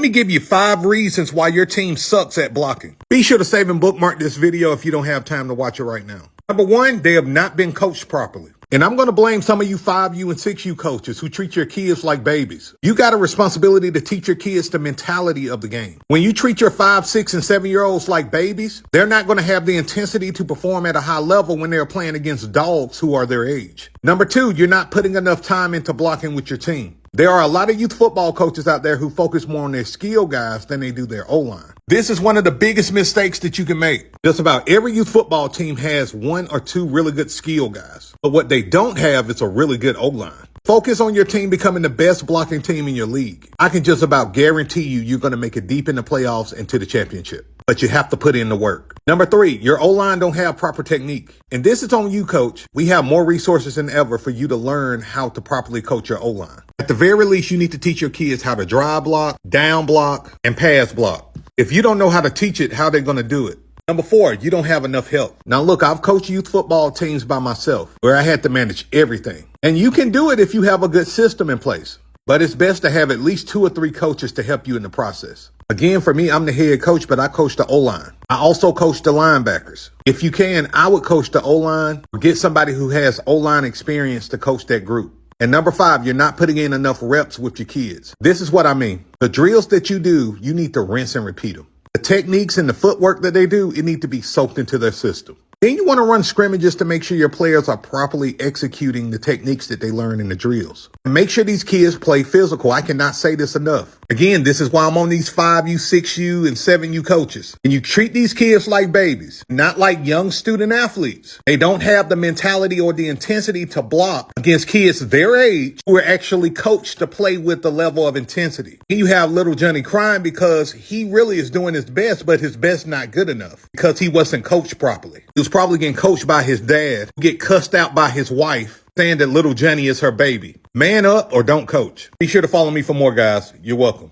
Let me give you 5 reasons why your team sucks at blocking. Be sure to save and bookmark this video if you don't have time to watch it right now. Number 1, they have not been coached properly. And I'm going to blame some of you 5U and 6U coaches who treat your kids like babies. You got a responsibility to teach your kids the mentality of the game. When you treat your 5, 6, and 7-year-olds like babies, they're not going to have the intensity to perform at a high level when they're playing against dogs who are their age. Number 2, you're not putting enough time into blocking with your team. There are a lot of youth football coaches out there who focus more on their skill guys than they do their O-line. This is one of the biggest mistakes that you can make. Just about every youth football team has 1 or 2 really good skill guys. But what they don't have is a really good O-line. Focus on your team becoming the best blocking team in your league. I can just about guarantee you're going to make it deep in the playoffs and to the championship. But you have to put in the work. Number 3, your O-line don't have proper technique. And this is on you, coach. We have more resources than ever for you to learn how to properly coach your O-line. At the very least, you need to teach your kids how to drive block, down block, and pass block. If you don't know how to teach it, how they're going to do it? Number 4, you don't have enough help. Now look, I've coached youth football teams by myself where I had to manage everything. And you can do it if you have a good system in place. But it's best to have at least 2 or 3 coaches to help you in the process. Again, for me, I'm the head coach, but I coach the O-line. I also coach the linebackers. If you can, I would coach the O-line or get somebody who has O-line experience to coach that group. And number 5, you're not putting in enough reps with your kids. This is what I mean. The drills that you do, you need to rinse and repeat them. The techniques and the footwork that they do, it need to be soaked into their system. Then you want to run scrimmages to make sure your players are properly executing the techniques that they learn in the drills. And make sure these kids play physical. I cannot say this enough. Again, this is why I'm on these 5U, 6U, and 7U coaches. And you treat these kids like babies, not like young student athletes. They don't have the mentality or the intensity to block against kids their age who are actually coached to play with the level of intensity. And you have little Johnny crying because he really is doing his best, but his best not good enough because he wasn't coached properly. He was probably getting coached by his dad, who get cussed out by his wife, saying that little Jenny is her baby. Man up or don't coach. Be sure to follow me for more, guys. You're welcome.